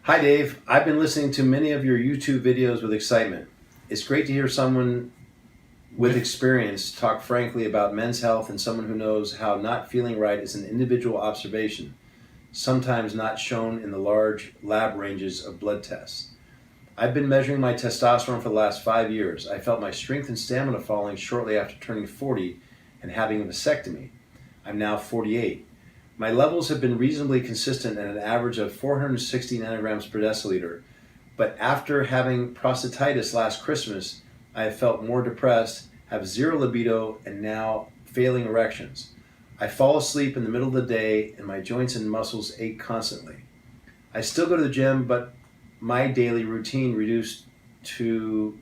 Hi Dave, I've been listening to many of your YouTube videos with excitement. It's great to hear someone with experience talk frankly about men's health and someone who knows how not feeling right is an individual observation, sometimes not shown in the large lab ranges of blood tests. I've been measuring my testosterone for the last 5 years. I felt my strength and stamina falling shortly after turning 40 and having a vasectomy. I'm now 48. My levels have been reasonably consistent at an average of 460 nanograms per deciliter, but after having prostatitis last Christmas, I have felt more depressed, have zero libido, and now failing erections. I fall asleep in the middle of the day and my joints and muscles ache constantly. I still go to the gym, but my daily routine reduced to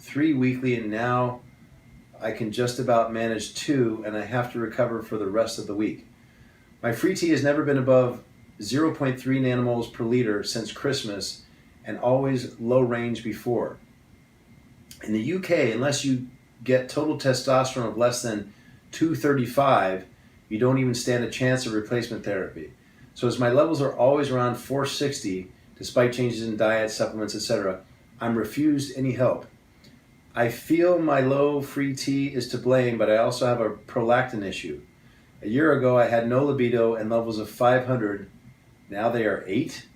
3 weekly, and now I can just about manage 2, and I have to recover for the rest of the week. My free T has never been above 0.3 nanomoles per liter since Christmas and always low range before. In the UK, unless you get total testosterone of less than 235, you don't even stand a chance of replacement therapy. So as my levels are always around 460, despite changes in diet, supplements, etc., I'm refused any help. I feel my low free T is to blame, but I also have a prolactin issue. A year ago, I had no libido and levels of 500. Now they are 8.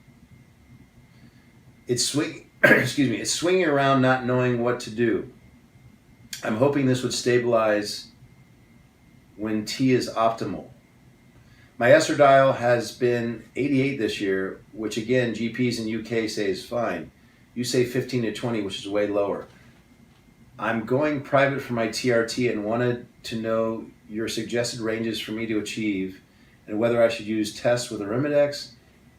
It's it's swinging around, not knowing what to do. I'm hoping this would stabilize when T is optimal. My estradiol has been 88 this year, which again, GPs in UK say is fine. You say 15 to 20, which is way lower. I'm going private for my TRT and wanted to know your suggested ranges for me to achieve and whether I should use tests with Arimidex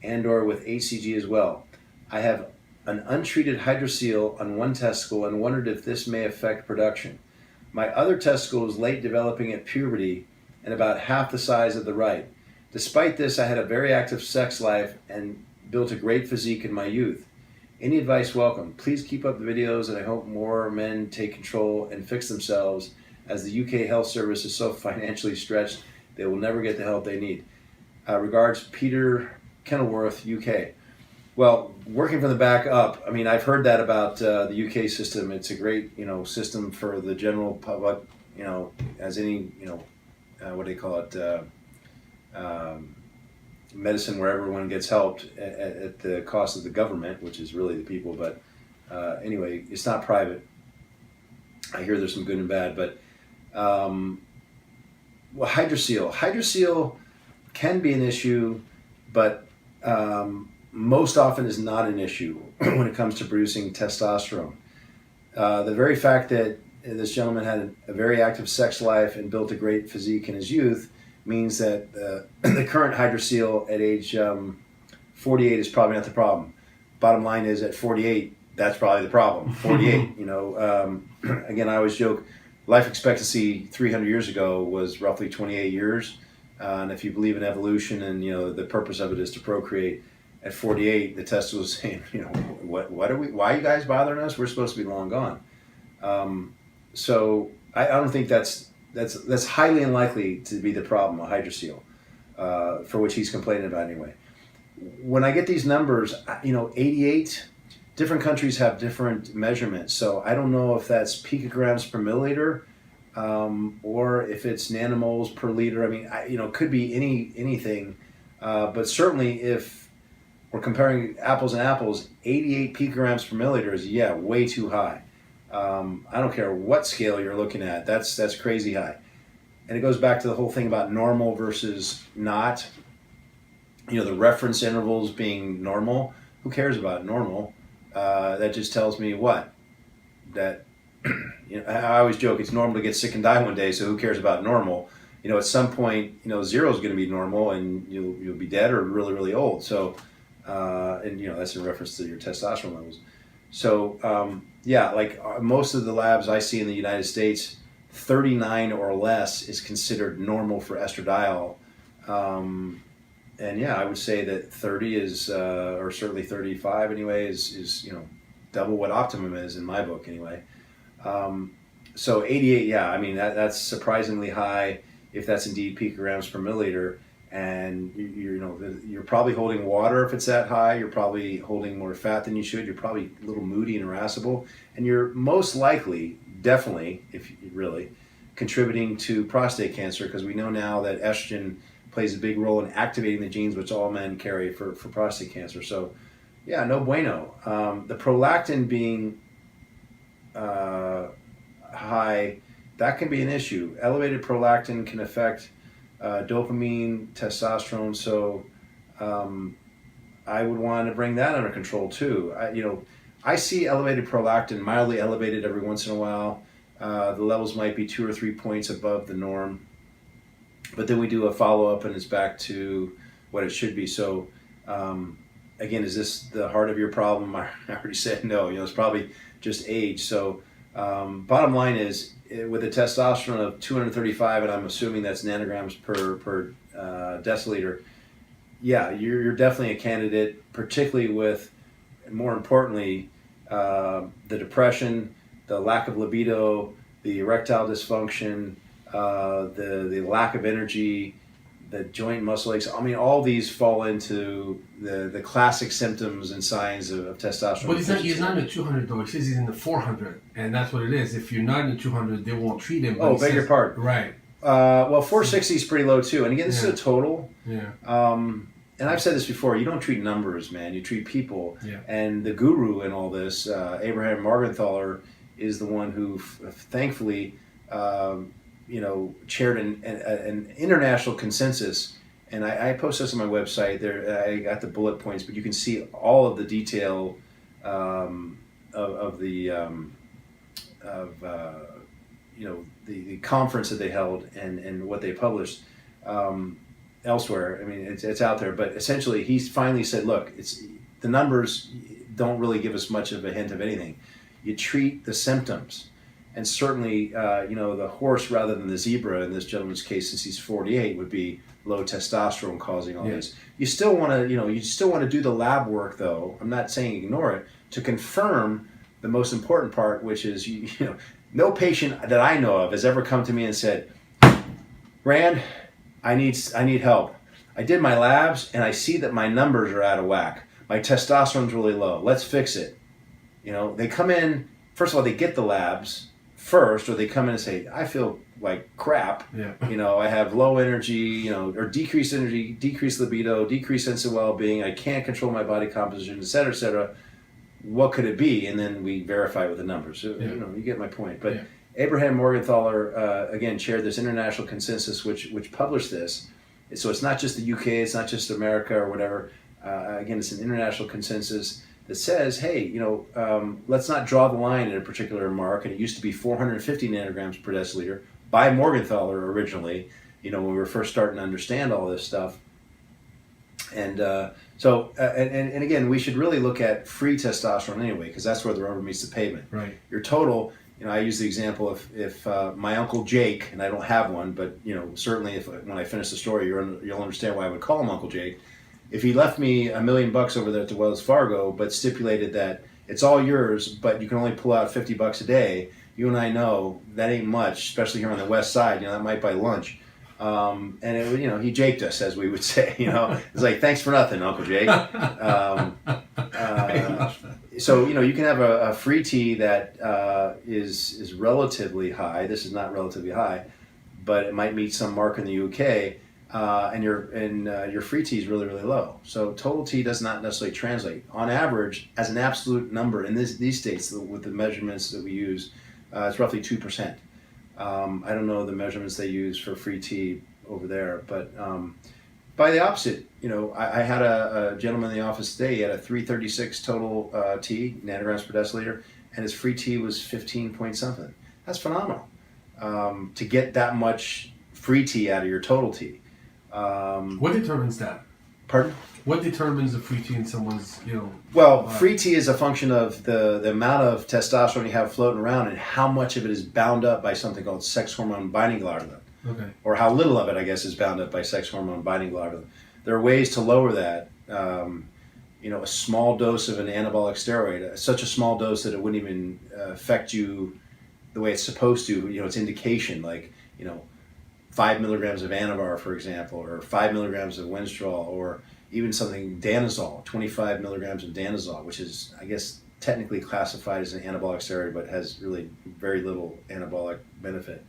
and or with HCG as well. I have an untreated hydrocele on one testicle and wondered if this may affect production. My other testicle is late developing at puberty and about half the size of the right. Despite this, I had a very active sex life and built a great physique in my youth. Any advice welcome. Please keep up the videos, and I hope more men take control and fix themselves, as the UK health service is so financially stretched they will never get the help they need. Regards, Peter Kenilworth, UK. Well, working from the back up, I mean, I've heard that about the UK system. It's a great, system for the general public, as any, what do they call it, medicine where everyone gets helped at the cost of the government, which is really the people. But anyway, it's not private. I hear there's some good and bad, but hydrocele can be an issue, but most often is not an issue when it comes to producing testosterone. The very fact that this gentleman had a very active sex life and built a great physique in his youth means that the current hydrocele at age 48 is probably not the problem. Bottom line is, at 48, that's probably the problem. 48, again, I always joke, life expectancy 300 years ago was roughly 28 years. And if you believe in evolution and, the purpose of it is to procreate, at 48, the testicles saying, why are you guys bothering us? We're supposed to be long gone. So I don't think that's highly unlikely to be the problem, a hydrocele, for which he's complaining about anyway. When I get these numbers, 88, different countries have different measurements. So I don't know if that's picograms per milliliter, or if it's nanomoles per liter. I mean, it could be anything, but certainly if we're comparing apples and apples, 88 picograms per milliliter is, way too high. I don't care what scale you're looking at, that's crazy high. And it goes back to the whole thing about normal versus not. The reference intervals being normal. Who cares about normal? That just tells me what? That, I always joke, it's normal to get sick and die one day, so who cares about normal? At some point, 0 is going to be normal and you'll be dead or really, really old. So, and that's in reference to your testosterone levels. So, most of the labs I see in the United States, 39 or less is considered normal for estradiol. And I would say that 30 is, or certainly 35 anyway, is double what optimum is in my book anyway. So 88, that's surprisingly high if that's indeed picograms per milliliter. and you're probably holding water if it's that high. You're probably holding more fat than you should. You're probably a little moody and irascible, and you're most likely, definitely, if you really, contributing to prostate cancer, because we know now that estrogen plays a big role in activating the genes which all men carry for prostate cancer. So, yeah, no bueno. The prolactin being high, that can be an issue. Elevated prolactin can affect dopamine, testosterone. So I would want to bring that under control too. I see elevated prolactin, mildly elevated every once in a while. The levels might be 2 or 3 points above the norm, but then we do a follow-up and it's back to what it should be. So again, is this the heart of your problem? I already said no. It's probably just age. So bottom line is, with a testosterone of 235, and I'm assuming that's nanograms per deciliter, yeah, you're definitely a candidate, particularly with, more importantly, the depression, the lack of libido, the erectile dysfunction, the lack of energy, the joint muscle aches. I mean, all these fall into the classic symptoms and signs of testosterone. But he's not in the 200 though. He says he's in the 400, and that's what it is. If you're not in the 200, they won't treat him. Oh, beg your pardon. Right. Well, 460 is pretty low too. And again, this is a total. Yeah. And I've said this before, you don't treat numbers, man. You treat people. Yeah. And the guru in all this, Abraham Morgenthaler, is the one who, thankfully, chaired an international consensus. And I post this on my website. There, I got the bullet points, but you can see all of the detail of the conference that they held and what they published elsewhere. I mean, it's out there. But essentially, he finally said, "Look, the numbers don't really give us much of a hint of anything. You treat the symptoms." And certainly, the horse rather than the zebra in this gentleman's case, since he's 48, would be low testosterone causing all this. You still want to, do the lab work, though. I'm not saying ignore it, to confirm the most important part, which is, no patient that I know of has ever come to me and said, "Rand, I need help. I did my labs and I see that my numbers are out of whack. My testosterone's really low. Let's fix it." They come in. First of all, they get the labs first, or they come in and say, "I feel like crap. Yeah. I have low energy, or decreased energy, decreased libido, decreased sense of well-being. I can't control my body composition, et cetera, et cetera. What could it be?" And then we verify with the numbers. So, you get my point. But Abraham Morgenthaler, again, chaired this international consensus, which published this. So it's not just the UK, it's not just America or whatever. Again, it's an international consensus that says, hey, let's not draw the line at a particular mark. And it used to be 450 nanograms per deciliter by Morgenthaler originally, when we were first starting to understand all this stuff. And and again, we should really look at free testosterone anyway, because that's where the rubber meets the pavement. Right. Your total, I use the example of if my Uncle Jake, and I don't have one, but certainly when I finish the story, you'll understand why I would call him Uncle Jake. If he left me $1 million over there at the Wells Fargo, but stipulated that it's all yours, but you can only pull out $50 a day, you and I know that ain't much, especially here on the West Side. That might buy lunch. And he jaked us, as we would say. It's like, thanks for nothing, Uncle Jake. So you can have a free tea that is relatively high. This is not relatively high, but it might meet some mark in the UK. And your free T is really, really low. So total T does not necessarily translate. On average, as an absolute number in these states with the measurements that we use, it's roughly 2%. I don't know the measurements they use for free T over there, but by the opposite, I had a gentleman in the office today. He had a 336 total T, nanograms per deciliter, and his free T was 15 point something. That's phenomenal. To get that much free T out of your total T. What determines that? Pardon? What determines the free T in someone's, Well, free T is a function of the amount of testosterone you have floating around and how much of it is bound up by something called sex hormone binding globulin. Okay. Or how little of it, I guess, is bound up by sex hormone binding globulin. There are ways to lower that. A small dose of an anabolic steroid, such a small dose that it wouldn't even affect you the way it's supposed to. Its indication, like, 5 milligrams of Anavar, for example, or 5 milligrams of Winstrol, or even something Danazol, 25 milligrams of Danazol, which is, I guess, technically classified as an anabolic steroid, but has really very little anabolic benefit.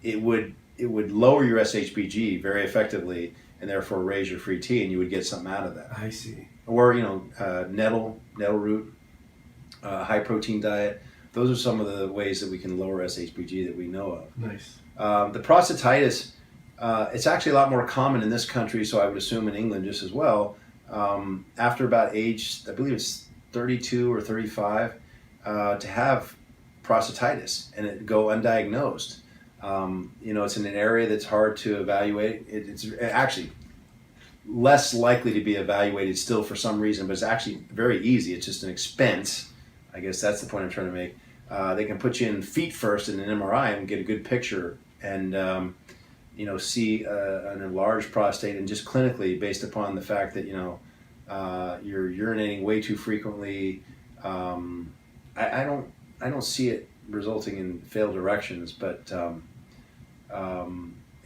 It would lower your SHBG very effectively, and therefore raise your free T, and you would get something out of that. I see. Or nettle root, high protein diet. Those are some of the ways that we can lower SHBG that we know of. Nice. The prostatitis, it's actually a lot more common in this country, so I would assume in England just as well. After about age, I believe it's 32 or 35, to have prostatitis and it go undiagnosed. It's in an area that's hard to evaluate. It's actually less likely to be evaluated still for some reason, but it's actually very easy. It's just an expense. I guess that's the point I'm trying to make. They can put you in feet first in an MRI and get a good picture and see an enlarged prostate, and just clinically based upon the fact that you're urinating way too frequently. I don't see it resulting in failed erections, but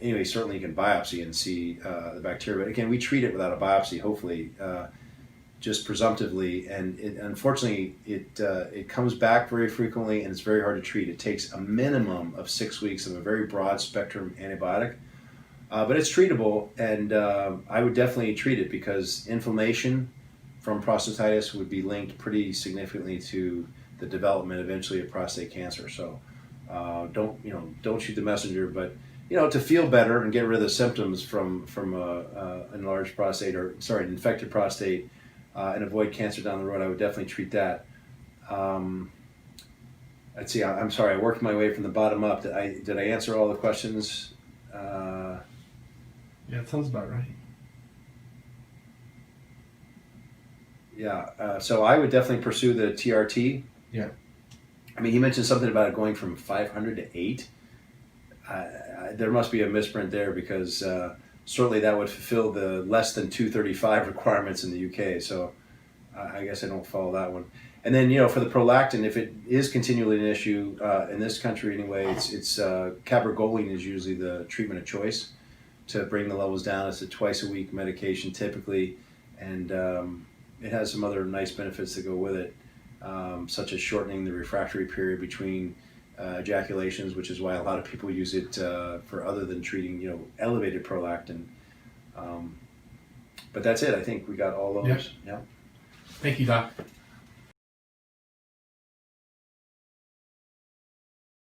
anyway, certainly you can biopsy and see the bacteria. But again, we treat it without a biopsy, hopefully, just presumptively. And unfortunately, it comes back very frequently, and it's very hard to treat. It takes a minimum of 6 weeks of a very broad spectrum antibiotic. But it's treatable, and I would definitely treat it, because inflammation from prostatitis would be linked pretty significantly to the development eventually of prostate cancer. So don't shoot the messenger, but to feel better and get rid of the symptoms from enlarged prostate, an infected prostate, and avoid cancer down the road, I would definitely treat that. Let's see. I'm sorry. I worked my way from the bottom up. Did I answer all the questions? Yeah, it sounds about right. Yeah. So I would definitely pursue the TRT. Yeah. I mean, he mentioned something about it going from 500 to 8. There must be a misprint there, because certainly that would fulfill the less than 235 requirements in the UK. So I guess I don't follow that one. And then, for the prolactin, if it is continually an issue in this country anyway, it's cabergoline is usually the treatment of choice to bring the levels down. It's a twice a week medication typically, and it has some other nice benefits that go with it, such as shortening the refractory period between ejaculations, which is why a lot of people use it for other than treating, elevated prolactin. But that's it. I think we got all those. Yeah. Yeah. Thank you, Doc.